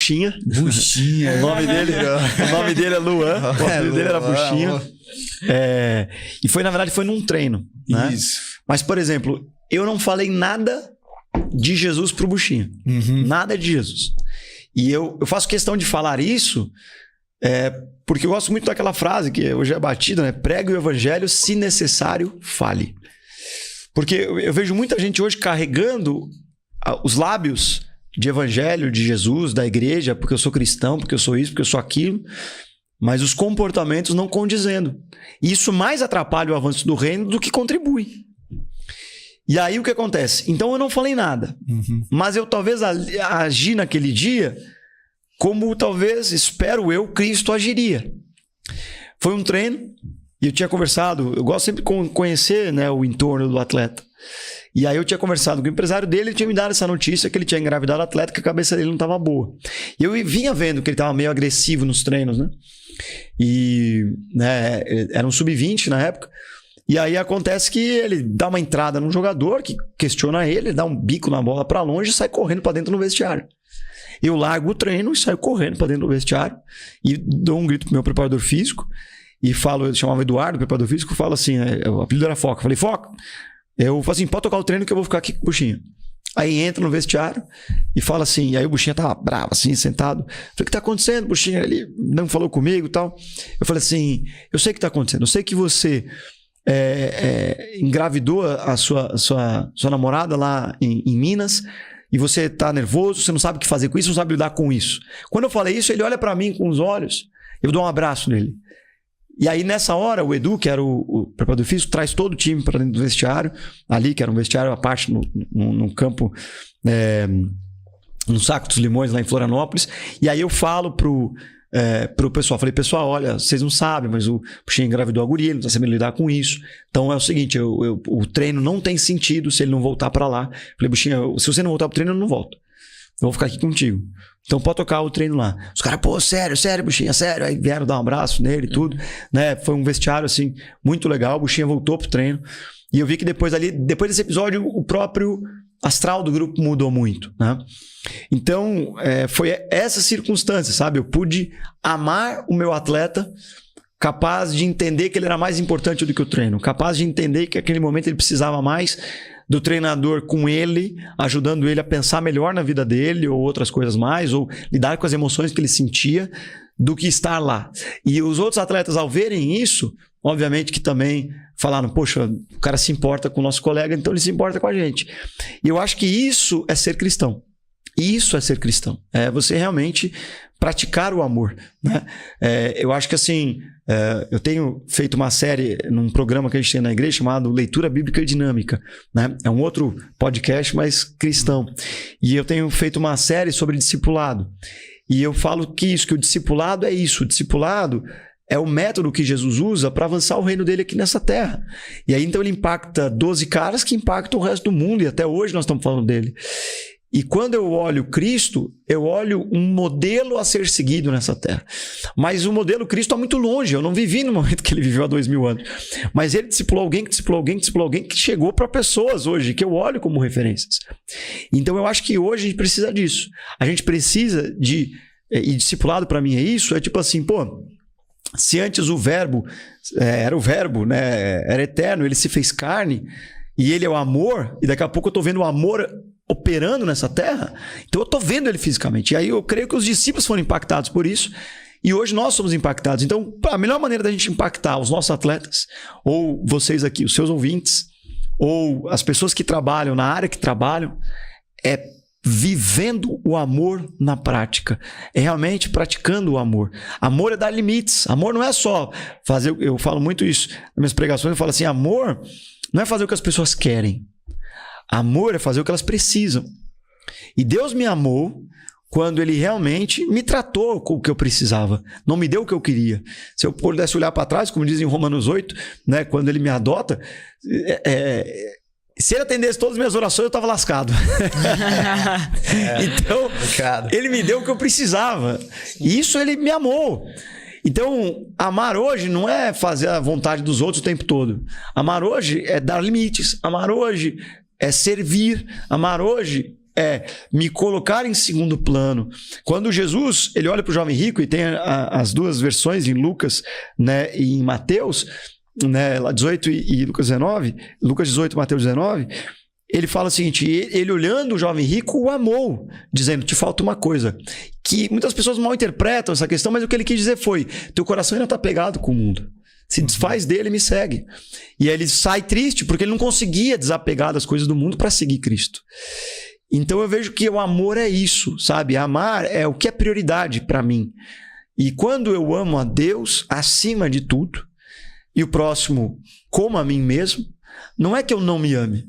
Buchinha. Buchinha. O nome dele é Luan. O nome dele era Buchinha. E na verdade, foi num treino. Né? Isso. Mas, por exemplo, eu não falei nada de Jesus pro Buchinha. Nada de Jesus. E eu faço questão de falar isso porque eu gosto muito daquela frase que hoje é batida, né? Pregue o evangelho, se necessário, fale. Porque eu vejo muita gente hoje carregando os lábios de evangelho, de Jesus, da igreja, porque eu sou cristão, porque eu sou isso, porque eu sou aquilo, mas os comportamentos não condizendo. E isso mais atrapalha o avanço do reino do que contribui. E aí o que acontece? Então eu não falei nada, mas eu talvez agi naquele dia como talvez, espero eu, Cristo agiria. Foi um treino e eu tinha conversado, eu gosto sempre de conhecer, né, o entorno do atleta. E aí eu tinha conversado com o empresário dele, ele tinha me dado essa notícia que ele tinha engravidado o atleta, que a cabeça dele não estava boa. E eu vinha vendo que ele estava meio agressivo nos treinos, né? E né, era um sub-20 na época. E aí acontece que ele dá uma entrada num jogador que questiona ele dá um bico na bola para longe e sai correndo para dentro do vestiário. Eu largo o treino e saio correndo para dentro do vestiário e dou um grito pro meu preparador físico e falo, eu chamava Eduardo, o preparador físico, falo assim, o apelido era Foca. Falei, Foca, eu falo assim, pode tocar o treino que eu vou ficar aqui com o Buchinha. Aí entra no vestiário e fala assim, e aí o Buchinha tava bravo assim, sentado. Falei, o que tá acontecendo, Buchinha? Ele não falou comigo e tal. Eu falei assim, eu sei o que tá acontecendo, eu sei que você engravidou a sua namorada lá em Minas e você tá nervoso, você não sabe o que fazer com isso, não sabe lidar com isso. Quando eu falei isso, ele olha para mim com os olhos, eu dou um abraço nele. E aí nessa hora o Edu, que era o preparador físico, traz todo o time para dentro do vestiário, ali que era um vestiário à parte num campo, no Saco dos Limões lá em Florianópolis, e aí eu falo pro pessoal, falei, pessoal, olha, vocês não sabem, mas o Buchinha engravidou a guria, ele não tá sabendo lidar com isso, então é o seguinte, o treino não tem sentido se ele não voltar para lá. Falei, Buchinha, se você não voltar pro treino, eu não volto, eu vou ficar aqui contigo, então pode tocar o treino lá. Os caras, pô, sério, Buchinha, sério, aí vieram dar um abraço nele e tudo, né, foi um vestiário assim, muito legal. O Buchinha voltou pro treino, e eu vi que depois desse episódio, o próprio astral do grupo mudou muito, né? Então, foi essa circunstância, sabe? Eu pude amar o meu atleta, capaz de entender que ele era mais importante do que o treino, capaz de entender que naquele momento ele precisava mais do treinador com ele, ajudando ele a pensar melhor na vida dele ou outras coisas mais, ou lidar com as emoções que ele sentia, do que estar lá. E os outros atletas, ao verem isso, obviamente que também falaram, poxa, o cara se importa com o nosso colega, então ele se importa com a gente. E eu acho que isso é ser cristão. Isso é ser cristão. É você realmente praticar o amor, né? Eu acho que assim, eu tenho feito uma série num programa que a gente tem na igreja chamado Leitura Bíblica Dinâmica, né? É um outro podcast, mas cristão. E eu tenho feito uma série sobre discipulado. E eu falo que o discipulado é isso. O discipulado é o método que Jesus usa para avançar o reino dele aqui nessa terra. E aí então ele impacta 12 caras que impactam o resto do mundo, e até hoje nós estamos falando dele. E quando eu olho Cristo, eu olho um modelo a ser seguido nessa terra. Mas o modelo Cristo está muito longe. Eu não vivi no momento que ele viveu há 2000 anos. Mas ele discipulou alguém, que chegou para pessoas hoje, que eu olho como referências. Então eu acho que hoje a gente precisa disso. A gente precisa de... E discipulado para mim é isso, é tipo assim, pô... Se antes o verbo era o verbo, né? Era eterno, ele se fez carne, e ele é o amor, e daqui a pouco eu estou vendo o amor operando nessa terra, então eu estou vendo ele fisicamente. E aí eu creio que os discípulos foram impactados por isso, e hoje nós somos impactados. Então, a melhor maneira da gente impactar os nossos atletas, ou vocês aqui, os seus ouvintes, ou as pessoas que trabalham na área que trabalham, é vivendo o amor na prática, é realmente praticando o amor. Amor é dar limites. Amor não é só fazer, eu falo muito isso nas minhas pregações, eu falo assim, amor não é fazer o que as pessoas querem, amor é fazer o que elas precisam. E Deus me amou quando ele realmente me tratou com o que eu precisava, não me deu o que eu queria. Se eu pudesse olhar para trás, como diz em Romanos 8, né, quando ele me adota, se ele atendesse todas as minhas orações, eu estava lascado. Então, ele me deu o que eu precisava. E isso ele me amou. Então, amar hoje não é fazer a vontade dos outros o tempo todo. Amar hoje é dar limites. Amar hoje é servir. Amar hoje é me colocar em segundo plano. Quando Jesus ele olha para o jovem rico, e tem as duas versões em Lucas, né, e em Mateus, né, 18 e Lucas 19, Lucas 18, Mateus 19, ele fala o seguinte: ele olhando o jovem rico o amou, dizendo, te falta uma coisa. Que muitas pessoas mal interpretam essa questão, mas o que ele quis dizer foi, teu coração ainda está pegado com o mundo. Se desfaz dele e me segue. E aí ele sai triste porque ele não conseguia desapegar das coisas do mundo para seguir Cristo. Então eu vejo que o amor é isso, sabe? Amar é o que é prioridade para mim. E quando eu amo a Deus acima de tudo, e o próximo como a mim mesmo, não é que eu não me ame.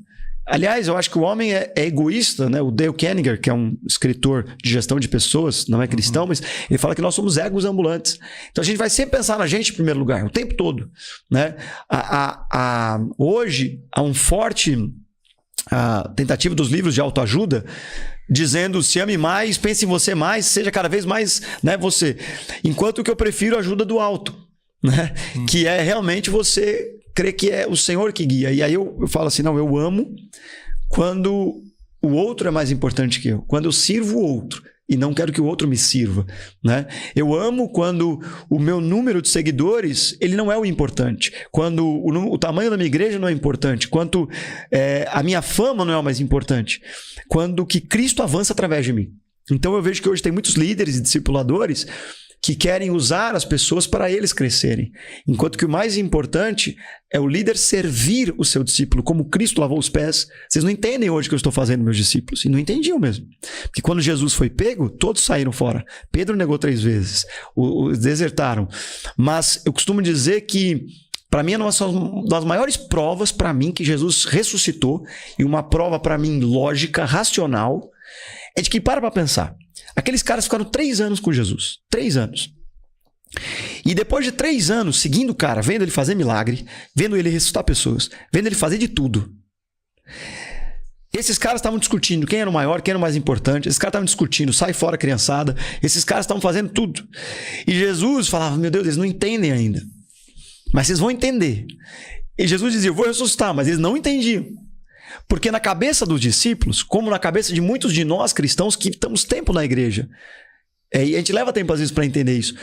Aliás, eu acho que o homem é egoísta, né? O Dale Carnegie, que é um escritor de gestão de pessoas, não é cristão, mas ele fala que nós somos egos ambulantes. Então a gente vai sempre pensar na gente em primeiro lugar, o tempo todo, né? Hoje há um forte tentativa dos livros de autoajuda dizendo, se ame mais, pense em você mais, seja cada vez mais, né, você. Enquanto que eu prefiro a ajuda do alto, né? Que é realmente você crer que é o Senhor que guia. E aí eu falo assim, não, eu amo quando o outro é mais importante que eu. Quando eu sirvo o outro e não quero que o outro me sirva, né? Eu amo quando o meu número de seguidores, ele não é o importante. Quando o tamanho da minha igreja não é importante. Quando a minha fama não é o mais importante. Quando que Cristo avança através de mim. Então eu vejo que hoje tem muitos líderes e discipuladores que querem usar as pessoas para eles crescerem. Enquanto que o mais importante é o líder servir o seu discípulo, como Cristo lavou os pés. Vocês não entendem hoje o que eu estou fazendo, meus discípulos. E não entendiam mesmo. Porque quando Jesus foi pego, todos saíram fora. Pedro negou 3 vezes. Desertaram. Mas eu costumo dizer que, para mim, é uma das maiores provas para mim que Jesus ressuscitou, e uma prova para mim lógica, racional, é de que para pensar. Aqueles caras ficaram 3 anos com Jesus. 3 anos. E depois de 3 anos seguindo o cara, vendo ele fazer milagre, vendo ele ressuscitar pessoas, vendo ele fazer de tudo. Esses caras estavam discutindo quem era o maior, quem era o mais importante. Esses caras estavam discutindo, sai fora criançada. Esses caras estavam fazendo tudo. E Jesus falava, meu Deus, eles não entendem ainda. Mas vocês vão entender. E Jesus dizia, eu vou ressuscitar, mas eles não entendiam. Porque na cabeça dos discípulos, como na cabeça de muitos de nós cristãos que estamos tempo na igreja, e a gente leva tempo às vezes para entender isso,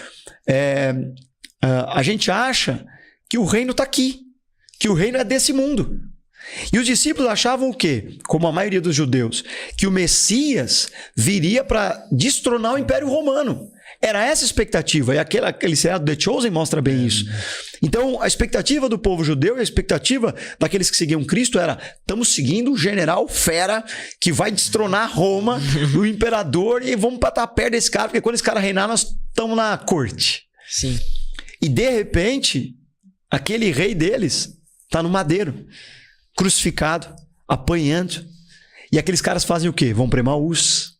a gente acha que o reino está aqui, que o reino é desse mundo. E os discípulos achavam o quê? Como a maioria dos judeus, que o Messias viria para destronar o Império Romano. Era essa a expectativa, e aquele seriado The Chosen mostra bem isso. Então, a expectativa do povo judeu e a expectativa daqueles que seguiam Cristo era, estamos seguindo o general fera que vai destronar Roma, o imperador, e vamos para estar perto desse cara, porque quando esse cara reinar, nós estamos na corte. Sim. E, de repente, aquele rei deles está no madeiro, crucificado, apanhando. E aqueles caras fazem o quê? Vão para Emaús,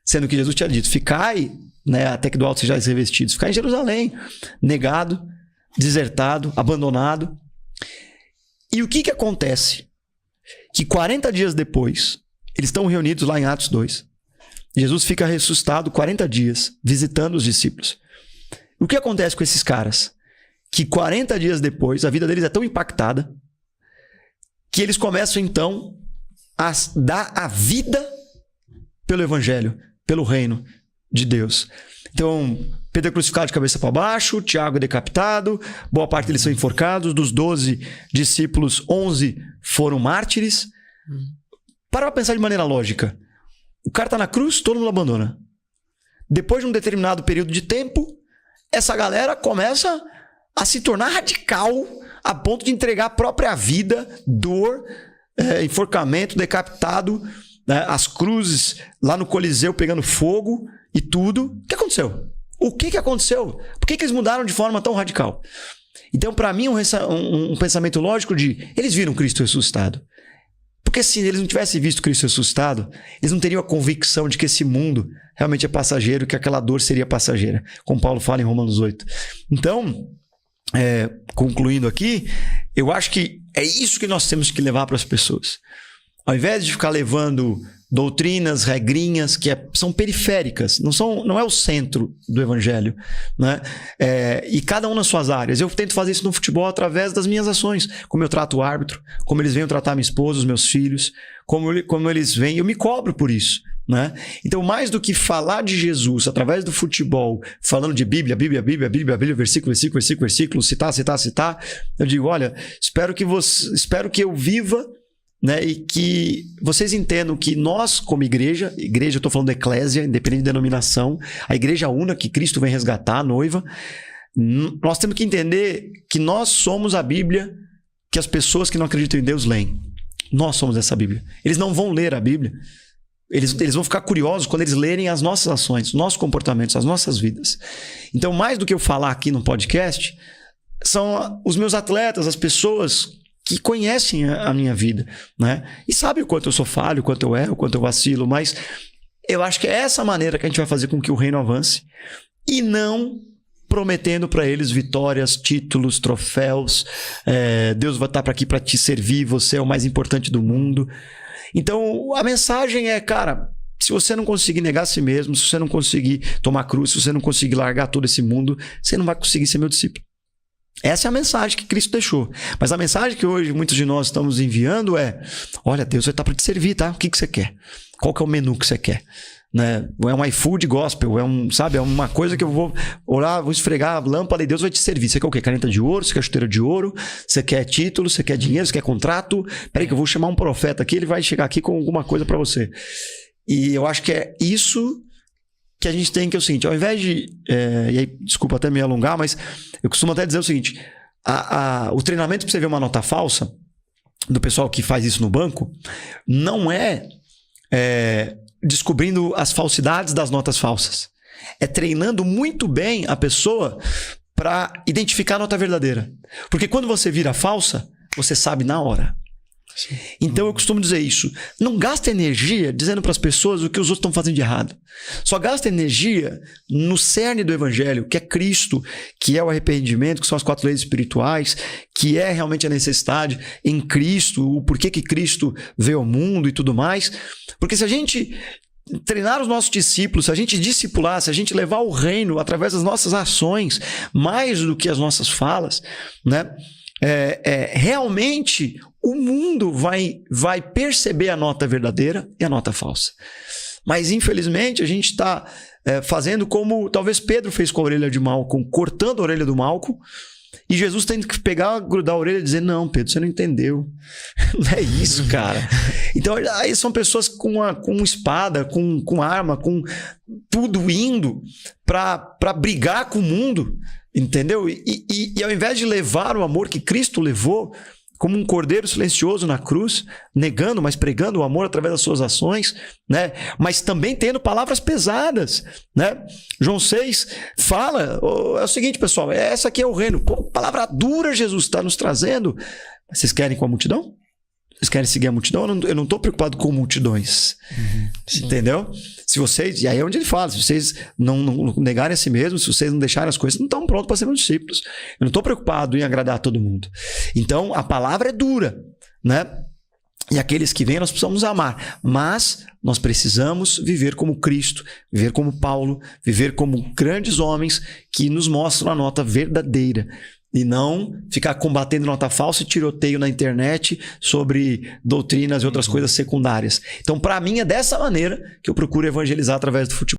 sendo que Jesus tinha dito, ficai, né, até que do alto sejais revestidos, ficar em Jerusalém, negado, desertado, abandonado. E o que acontece? Que 40 dias depois, eles estão reunidos lá em Atos 2. Jesus fica ressuscitado 40 dias, visitando os discípulos. O que acontece com esses caras? Que 40 dias depois, a vida deles é tão impactada, que eles começam então a dar a vida pelo evangelho, pelo reino de Deus. Então, Pedro é crucificado de cabeça para baixo, Tiago é decapitado, boa parte deles são enforcados, dos 12 discípulos, 11 foram mártires. Para pensar de maneira lógica. O cara está na cruz, todo mundo abandona. Depois de um determinado período de tempo, essa galera começa a se tornar radical a ponto de entregar a própria vida, dor, enforcamento, decapitado, né, as cruzes lá no Coliseu pegando fogo e tudo. O que aconteceu? O que aconteceu? Por que eles mudaram de forma tão radical? Então, para mim, um pensamento lógico de eles viram Cristo ressuscitado. Porque se eles não tivessem visto Cristo ressuscitado, eles não teriam a convicção de que esse mundo realmente é passageiro, que aquela dor seria passageira, como Paulo fala em Romanos 8. Então, concluindo aqui, eu acho que é isso que nós temos que levar para as pessoas. Ao invés de ficar levando doutrinas, regrinhas que são periféricas, não é o centro do evangelho, né? E cada um nas suas áreas. Eu tento fazer isso no futebol através das minhas ações, como eu trato o árbitro, como eles vêm tratar minha esposa, os meus filhos, como eles vêm, eu me cobro por isso, né? Então, mais do que falar de Jesus através do futebol, falando de Bíblia, versículo, citar, eu digo, olha, espero que eu viva, né, e que vocês entendam que nós, como igreja, eu estou falando da eclésia, independente de denominação, a igreja una que Cristo vem resgatar, a noiva, nós temos que entender que nós somos a Bíblia que as pessoas que não acreditam em Deus leem. Nós somos essa Bíblia. Eles não vão ler a Bíblia. Eles vão ficar curiosos quando eles lerem as nossas ações, nossos comportamentos, as nossas vidas. Então, mais do que eu falar aqui no podcast, são os meus atletas, as pessoas que conhecem a minha vida, né? E sabem o quanto eu sou falho, o quanto eu erro, o quanto eu vacilo, mas eu acho que é essa maneira que a gente vai fazer com que o reino avance e não prometendo para eles vitórias, títulos, troféus. Deus vai estar aqui para te servir, você é o mais importante do mundo. Então, a mensagem é, cara, se você não conseguir negar a si mesmo, se você não conseguir tomar cruz, se você não conseguir largar todo esse mundo, você não vai conseguir ser meu discípulo. Essa é a mensagem que Cristo deixou. Mas a mensagem que hoje muitos de nós estamos enviando é: olha, Deus vai estar para te servir, tá? O que você quer? Qual que é o menu que você quer? Né? É um iFood gospel, é uma coisa que eu vou orar, vou esfregar a lâmpada e Deus vai te servir. Você quer o quê? Caneta de ouro? Você quer chuteira de ouro? Você quer título? Você quer dinheiro? Você quer contrato? Peraí que eu vou chamar um profeta aqui, ele vai chegar aqui com alguma coisa para você. E eu acho que é isso que a gente tem, que é o seguinte, ao invés de... e aí, desculpa até me alongar, mas eu costumo até dizer o seguinte, o treinamento para você ver uma nota falsa, do pessoal que faz isso no banco, não é descobrindo as falsidades das notas falsas. É treinando muito bem a pessoa para identificar a nota verdadeira. Porque quando você vira falsa, você sabe na hora. Sim. Então eu costumo dizer isso. Não gasta energia dizendo para as pessoas o que os outros estão fazendo de errado. Só gasta energia no cerne do evangelho, que é Cristo, que é o arrependimento, que são as 4 leis espirituais, que é realmente a necessidade em Cristo, o porquê que Cristo veio ao mundo e tudo mais. Porque se a gente treinar os nossos discípulos, se a gente discipular, se a gente levar o reino através das nossas ações, mais do que as nossas falas, né? Realmente o mundo vai perceber a nota verdadeira e a nota falsa. Mas infelizmente a gente está fazendo como talvez Pedro fez com a orelha de Malco, cortando a orelha do Malco, e Jesus tem que pegar, grudar a orelha e dizer: não, Pedro, você não entendeu. Não é isso, cara. Então aí são pessoas com espada, com arma, com tudo indo para brigar com o mundo, entendeu? E ao invés de levar o amor que Cristo levou, como um cordeiro silencioso na cruz, negando, mas pregando o amor através das suas ações, né? Mas também tendo palavras pesadas, né? João 6 fala, é o seguinte, pessoal, essa aqui é o reino. Pô, palavra dura Jesus está nos trazendo. Vocês querem com a multidão? Vocês querem seguir a multidão? Eu não estou preocupado com multidões. Entendeu? Se vocês, e aí é onde ele fala, se vocês não negarem a si mesmos, se vocês não deixarem as coisas, não estão prontos para ser meus discípulos. Eu não estou preocupado em agradar a todo mundo. Então, a palavra é dura, né? E aqueles que vêm nós precisamos amar. Mas nós precisamos viver como Cristo, viver como Paulo, viver como grandes homens que nos mostram a nota verdadeira. E não ficar combatendo nota falsa e tiroteio na internet sobre doutrinas e outras coisas secundárias. Então, para mim, é dessa maneira que eu procuro evangelizar através do futebol.